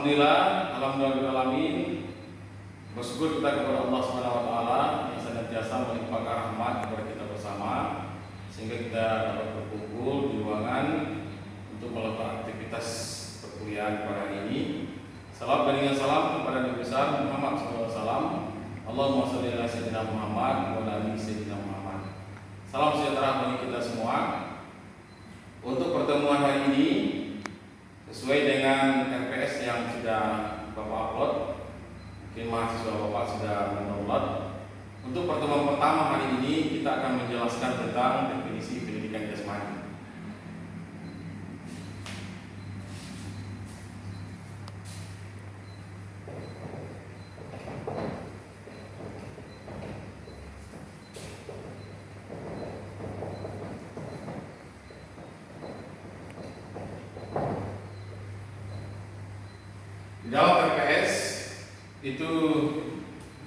Alhamdulillahirrahmanirrahim. Bersyukur kita kepada Allah Subhanahu wa taala yang senantiasa melimpahkan rahmat kepada kita bersama sehingga kita dapat berkumpul di ruangan untuk melakukan aktivitas perkuliahan pada hari ini. Salam bandingan salam kepada Nabi besar Muhammad SAW. Allahumma sholli ala sayyidina Muhammad wa ala ali sayyidina Muhammad. Salam sejahtera bagi kita semua. Untuk pertemuan hari ini sesuai dengan RPS yang sudah Bapak upload, mungkin mahasiswa Bapak sudah mendownload. Untuk pertemuan pertama hari ini kita akan menjelaskan tentang definisi pendidikan jasmani. Di dalam RPS itu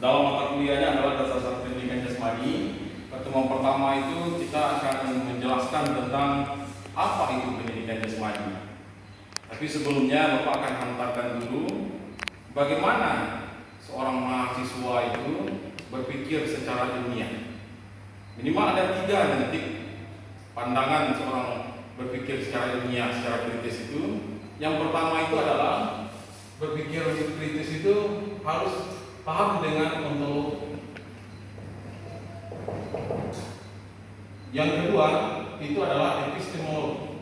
dalam mata kuliahnya adalah dasar pendidikan jasmani. Pertemuan pertama itu kita akan menjelaskan tentang apa itu pendidikan jasmani. Tapi sebelumnya Bapak akan hantarkan dulu bagaimana seorang mahasiswa itu berpikir secara ilmiah. Minimal ada 3 titik pandangan seorang berpikir secara ilmiah, secara kritis itu. Yang pertama itu adalah berpikir kritis itu harus paham dengan ontologi. Yang kedua itu adalah epistemologi.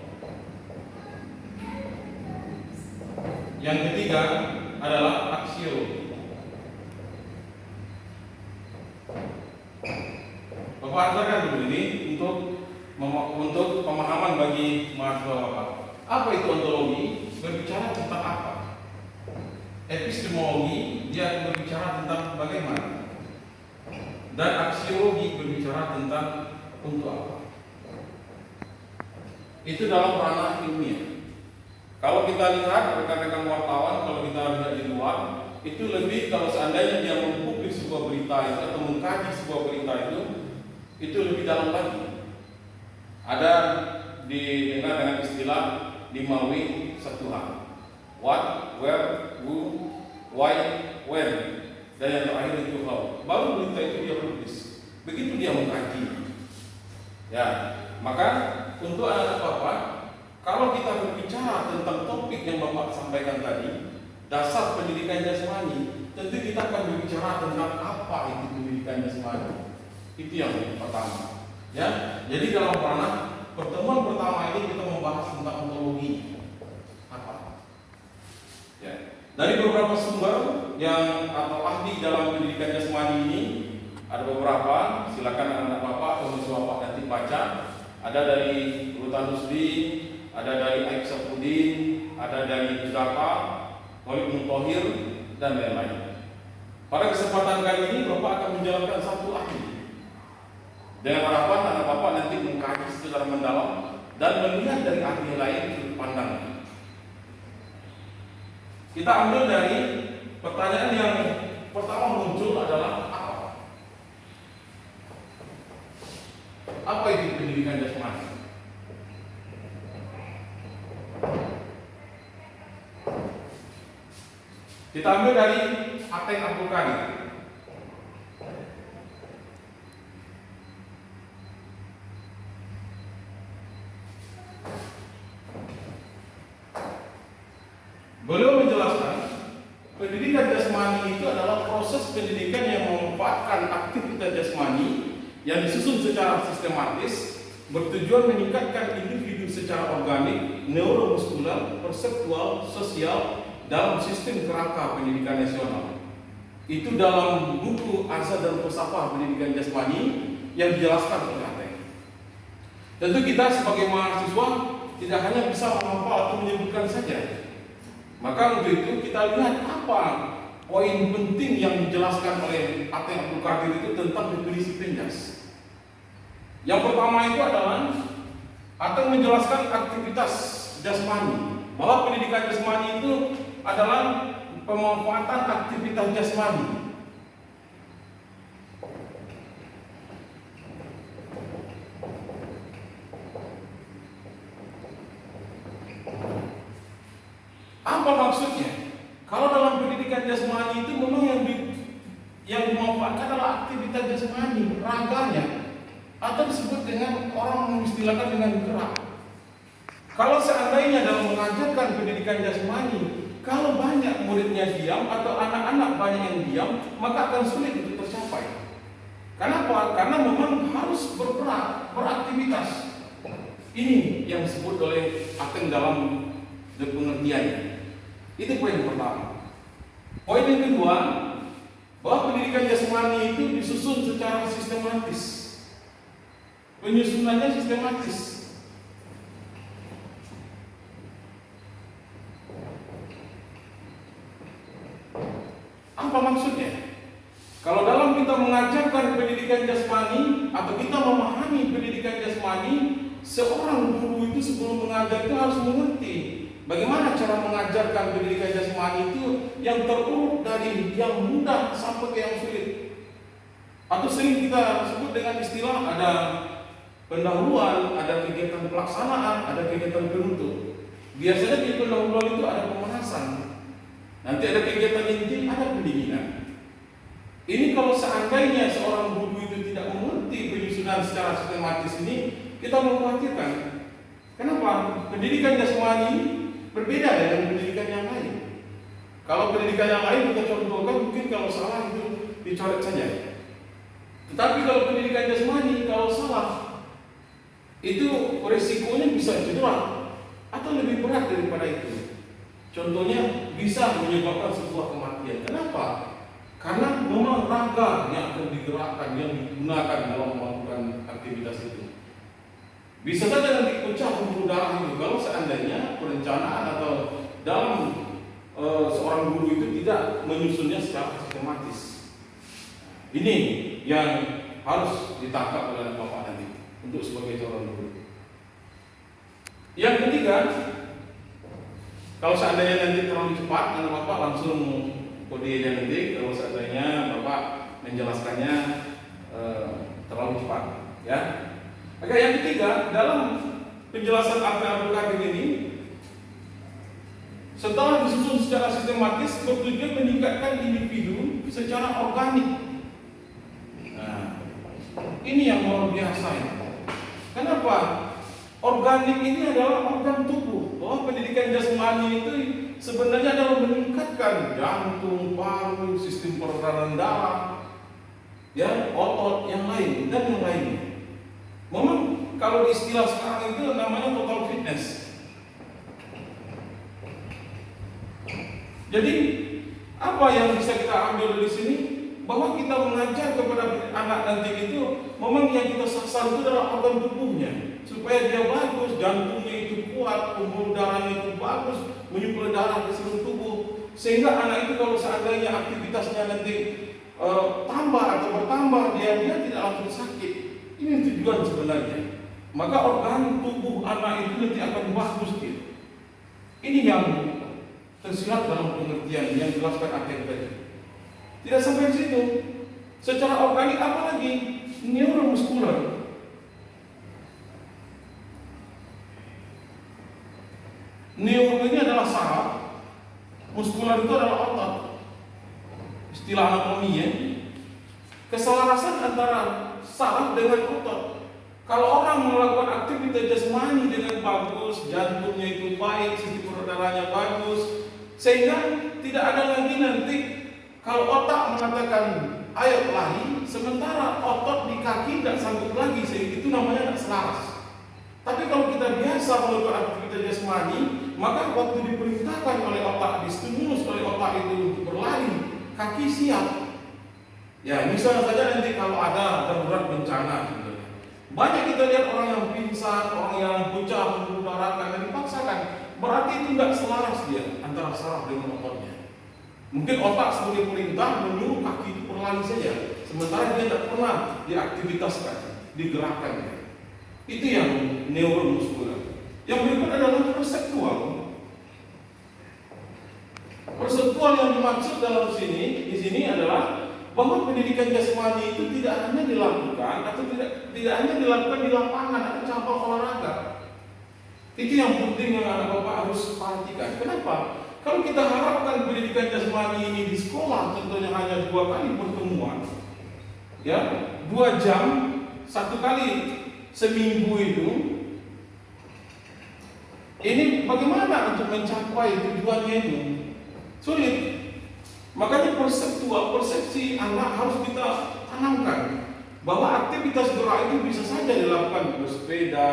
Yang ketiga adalah aksiologi. Bapak antarkan dulu ini untuk pemahaman bagi mahasiswa Bapak. Apa itu ontologi? Berbicara tentang apa? Epistemologi dia akan berbicara tentang bagaimana, dan aksiologi berbicara tentang untuk apa. Itu dalam ranah ilmiah. Kalau kita lihat rekan-rekan wartawan, kalau kita lihat di luar, itu lebih kalau seandainya dia mempublik sebuah berita itu atau mengkaji sebuah berita itu lebih dalam lagi. Ada didengar dengan istilah 5W 1H. What, where, who, why, when, dan yang terakhir itu how. Baru berita itu dia publis. Begitu dia mengkaji. Ya, maka untuk anak-anak Bapak, kalau kita berbicara tentang topik yang Bapak sampaikan tadi, dasar pendidikan jasmani, tentu kita akan berbicara tentang apa itu pendidikan jasmani. Itu yang pertama. Ya, jadi dalam ranah pertemuan pertama ini kita membahas tentang ontologi. Ya. Dari beberapa sumber yang atau ahli dalam pendidikan jasmani ini ada beberapa, silakan anak-anak Bapak atau mahasiswa Bapak nanti baca. Ada dari Rutan Rusdi, ada dari Aib Sapudin, ada dari Judaka, Khalid Mutohir, dan lain-lain. Pada kesempatan kali ini Bapak akan menjalankan satu ahli dengan harapan anak Bapak nanti mengkaji secara mendalam dan melihat dari ahli lain sudut pandang. Kita ambil dari pertanyaan yang pertama muncul adalah apa? Apa itu pendidikan jasmani? Kita ambil dari Ateng Abdul Qadir. Beliau menjelaskan pendidikan jasmani itu adalah proses pendidikan yang memanfaatkan aktivitas jasmani yang disusun secara sistematis bertujuan meningkatkan individu secara organik, neuromuskular, perseptual, sosial dalam sistem kerangka pendidikan nasional. Itu dalam buku Azad dan Falsafah Pendidikan Jasmani yang dijelaskan oleh Ateng. Tentu kita sebagai mahasiswa tidak hanya bisa menghafal atau menyebutkan saja. Maka untuk itu kita lihat apa poin penting yang dijelaskan oleh Ateng Abdul Qadir itu tentang definisi penjas. Yang pertama itu adalah Ateng menjelaskan aktivitas jasmani, bahwa pendidikan jasmani itu adalah pemanfaatan aktivitas jasmani. Apa maksudnya? jasmani itu memang yang dimanfaatkan adalah aktivitas jasmani, raganya, atau disebut dengan orang mengistilahkan dengan gerak. Kalau seandainya dalam mengajarkan pendidikan jasmani, kalau banyak muridnya diam atau anak-anak banyak yang diam, maka akan sulit untuk tercapai. Kenapa? Karena memang harus bergerak, beraktivitas. Ini yang disebut oleh Aten dalam pengertiannya. Itu poin pertama. Poin yang kedua, bahwa pendidikan jasmani itu disusun secara sistematis. Penyusunannya sistematis. Apa maksudnya? Kalau dalam kita mengajarkan pendidikan jasmani atau kita memahami pendidikan jasmani, seorang guru itu sebelum mengajar itu harus mengerti bagaimana cara mengajarkan pendidikan jasmani itu yang terurut dari yang mudah sampai ke yang sulit. Atau sering kita sebut dengan istilah ada pendahuluan, ada kegiatan pelaksanaan, ada kegiatan penutup. Biasanya di pendahuluan itu ada pemanasan. Nanti ada kegiatan inti, ada pendinginan. Ini kalau seandainya seorang guru itu tidak mengerti penyusunan secara sistematis ini, kita mengkhawatirkan. Kenapa? Pendidikan jasmani berbeda dengan pendidikan yang lain. Kalau pendidikan yang lain kita contohkan, mungkin kalau salah itu dicoret saja. Tetapi kalau pendidikan jasmani, kalau salah, itu resikonya bisa cedera atau lebih berat daripada itu. Contohnya bisa menyebabkan sebuah kematian. Kenapa? Karena memang raga yang akan digerakkan, yang digunakan dalam melakukan aktivitas itu. Bisa saja nanti pecah pembuluh darah itu kalau seandainya perencanaan atau dalam seorang guru itu tidak menyusunnya secara sistematis. Ini yang harus ditangkap oleh Bapak nanti untuk sebagai seorang guru. Yang ketiga, kalau seandainya nanti terlalu cepat, anak Bapak langsung kodenya nanti. Kalau seandainya Bapak menjelaskannya terlalu cepat, ya. Oke, yang ketiga, dalam penjelasan Abdul Qadir ini, setelah disusun secara sistematis, bertujuan meningkatkan individu secara organik. Nah, ini yang luar biasa ya. Kenapa? Organik ini adalah organ tubuh. Bahwa pendidikan jasmani itu sebenarnya adalah meningkatkan jantung, paru, sistem peredaran darah, ya, otot yang lain dan yang lainnya. Memang kalau di istilah sekarang itu namanya total fitness. Jadi apa yang bisa kita ambil dari sini? Bahwa kita mengajar kepada anak nanti itu, memang yang kita sasar itu adalah organ tubuhnya, supaya dia bagus, jantungnya itu kuat, pembuluh darahnya itu bagus, menyuplai darah ke seluruh tubuh, sehingga anak itu kalau seandainya aktivitasnya nanti tambah atau bertambah, dia tidak langsung sakit. Ini tujuan sebenarnya. Maka organ tubuh anak itu nanti akan bagus dia. Ini yang tersirat dalam pengertian yang dijelaskan Aten tadi. Tidak sampai di situ. Secara organik apa lagi? Neuromuskular. Neuro ini adalah saraf, muskular itu adalah otot. Istilah anatomi ya. Keselarasan antara saraf dengan otot. Kalau orang melakukan aktivitas jasmani dengan bagus, jantungnya itu baik, sistem peredarannya bagus, sehingga tidak ada lagi nanti kalau otak mengatakan ayo lari, sementara otot di kaki tidak sanggup lagi, sehingga itu namanya tidak selaras. Tapi kalau kita biasa melakukan aktivitas jasmani, maka waktu diperintahkan oleh otak, distimulus oleh otak itu untuk berlari, kaki siap. Ya, misalnya saja nanti kalau ada darurat bencana, banyak kita lihat orang yang pingsan, orang yang pucat, pembuluh darah karena dipaksakan. Berarti itu tidak selaras dia antara saraf dengan ototnya. Mungkin otak sebagai perintah menyuruh kaki itu berlari saja, sementara dia tidak pernah diaktivitaskan, digerakkan. Itu yang neuromuskular. Yang berikut adalah perseptual. Perseptual yang dimaksud dalam di sini adalah bahwa pendidikan jasmani itu tidak hanya dilakukan atau tidak hanya dilakukan di lapangan atau cabang olahraga. Itu yang penting yang anak bapak harus perhatikan. Kenapa? Kalau kita harapkan pendidikan jasmani ini di sekolah contohnya hanya 2 kali pertemuan, ya 2 jam 1 kali seminggu itu, ini bagaimana untuk mencapai tujuannya itu? Sulit. Makanya persepsi anak harus kita tanamkan bahwa aktivitas gerak itu bisa saja dilakukan bersepeda,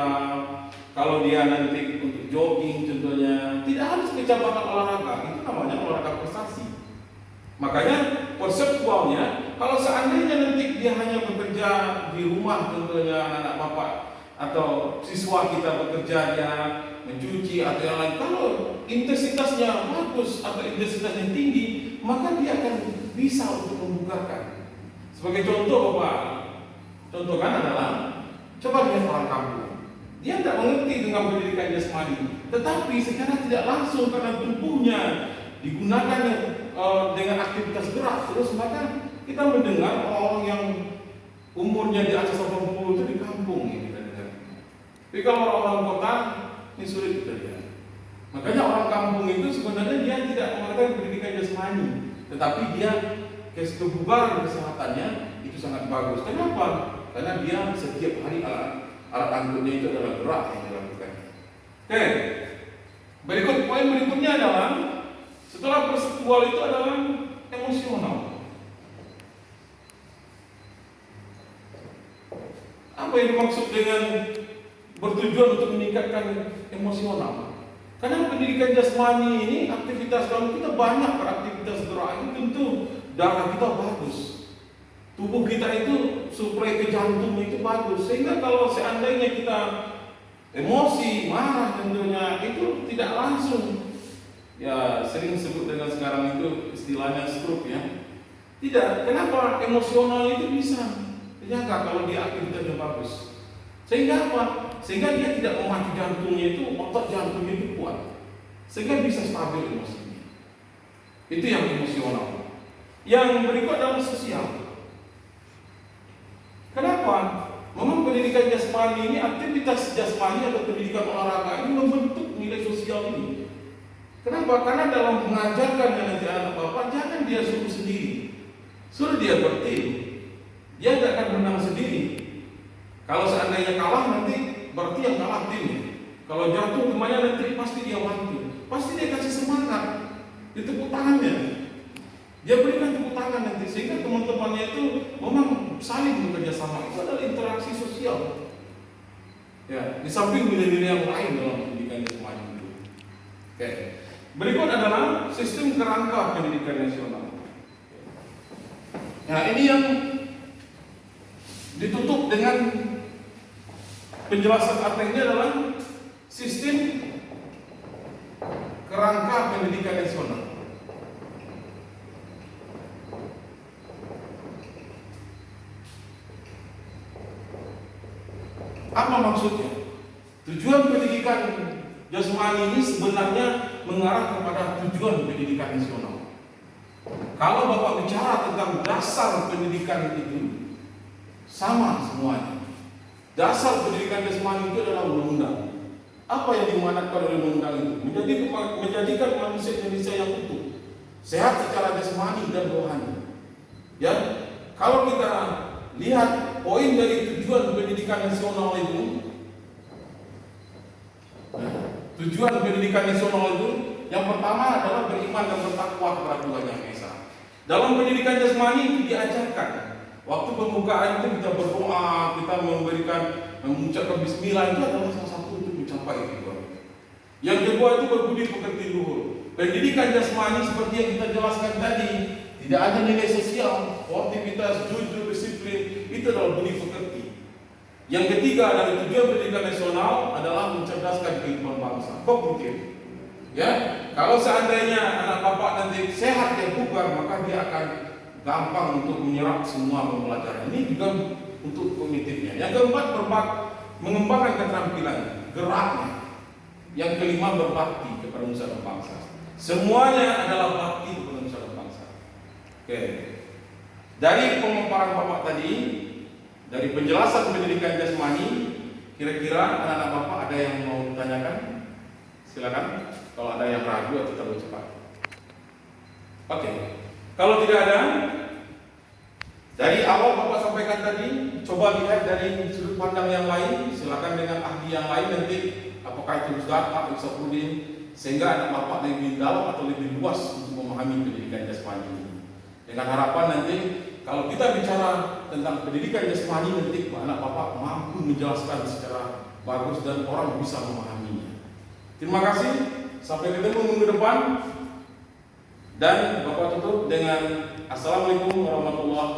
kalau dia nanti untuk jogging contohnya, tidak harus kecamatan olahraga, itu namanya olahraga prestasi. Makanya konseptualnya, kalau seandainya nanti dia hanya bekerja di rumah contohnya anak-anak bapak atau siswa kita bekerja dia mencuci atau yang lain, kalau intensitasnya bagus atau intensitasnya tinggi, maka dia akan bisa untuk membugarkan. Sebagai contoh bapak, contoh kan adalah coba lihat orang kampung, dia tidak mengerti dengan pendidikan jasmani, tetapi secara tidak langsung karena tubuhnya digunakan dengan aktivitas gerak terus, maka kita mendengar orang yang umurnya di atas 80 itu di kampung ya kita dengar. Tapi kalau orang kota ini sulit kita lihat. Makanya orang kampung itu sebenarnya dia tidak mengatakan pendidikan jasmani, tetapi dia kebugaran kesehatannya itu sangat bagus. Kenapa? Karena dia setiap hari alat angkutnya itu adalah gerak yang dilakukan. Oke, poin berikutnya adalah setelah perseptual itu adalah emosional. Apa yang dimaksud dengan bertujuan untuk meningkatkan emosional? Karena pendidikan jasmani ini aktivitas, kalau kita banyak beraktivitas gerak itu tentu darah kita bagus, tubuh kita itu suplai ke jantung itu bagus, sehingga kalau seandainya kita emosi, marah tentunya itu tidak langsung, ya sering sebut dengan sekarang itu istilahnya stroke ya. Tidak, kenapa? Emosional itu bisa dijaga kalau dia aktivitasnya bagus. Sehingga apa? Sehingga dia tidak memacu jantungnya itu, otot jantungnya itu kuat, sehingga bisa stabil emosinya. Itu yang emosional. Yang berikut adalah sosial. Kenapa? Memang pendidikan jasmani ini, aktivitas jasmani atau pendidikan olahraga ini membentuk nilai sosial ini. Kenapa? Karena dalam mengajarkan nanti anak bapak, jangan dia suruh sendiri, suruh dia bertim. Dia tidak akan menang sendiri. Kalau seandainya kalah nanti berarti yang kalah timnya. Kalau jatuh kemana nanti pasti dia bantu, pasti dia kasih semangat, ditepuk tangannya, dia berikan tepuk tangan nanti, sehingga teman-temannya itu memang saling bekerja sama. Itu adalah interaksi sosial. Ya, di samping nilai-nilai yang lain dalam pendidikan jasmani itu. Oke. Berikut adalah sistem kerangka pendidikan nasional. Nah, ini yang ditutup dengan penjelasan ini adalah sistem kerangka pendidikan nasional. Apa maksudnya? Tujuan pendidikan jasmani ini sebenarnya mengarah kepada tujuan pendidikan nasional. Kalau Bapak bicara tentang dasar pendidikan itu, sama semuanya. Dasar pendidikan jasmani itu adalah undang-undang. Apa yang dimanatkan oleh undang-undang itu? Menjadikan manusia yang utuh, sehat secara jasmani dan rohani. Ya, kalau kita lihat poin dari tujuan pendidikan nasional itu, tujuan pendidikan nasional itu yang pertama adalah beriman dan bertakwa kepada Tuhan Yang Maha Esa. Dalam pendidikan jasmani itu diajarkan. Waktu pembukaan itu kita berdoa, kita mengucapkan bismillah, itu adalah salah satu untuk mencapai tujuan. Yang kedua itu berbudi pekerti luhur. Pendidikan jasmani seperti yang kita jelaskan tadi, tidak ada nilai sosial, sportivitas, jujur, disiplin, itu adalah budi pekerti. Yang ketiga dari tujuan pendidikan nasional adalah mencerdaskan kehidupan bangsa. Kognitif. Ya, kalau seandainya anak bapak nanti sehat dan bugar, maka dia akan gampang untuk menyerap semua pembelajaran. Ini juga untuk kognitifnya. Yang keempat, mengembangkan keterampilan geraknya. Yang kelima, berbakti kepada nusa dan bangsa. Semuanya adalah bakti kepada nusa dan bangsa. Oke. Dari pemaparan Bapak tadi, dari penjelasan pendidikan jasmani, kira-kira anak-anak Bapak ada yang mau ditanyakan? Silakan. Kalau ada yang ragu atau terlalu cepat. Oke, kalau tidak ada, dari awal Bapak sampaikan tadi, coba lihat dari sudut pandang yang lain, silakan dengan ahli yang lain nanti, apakah itu Ustaz, Pak Isafudin, sehingga anak Bapak lebih dalam atau lebih luas untuk memahami pendidikan jasmani ini. Dengan harapan nanti, kalau kita bicara tentang pendidikan jasmani nanti, anak Bapak mampu menjelaskan secara bagus dan orang bisa memahaminya. Terima kasih, sampai ketemu minggu depan. Dan Bapak tutup dengan Assalamualaikum warahmatullahi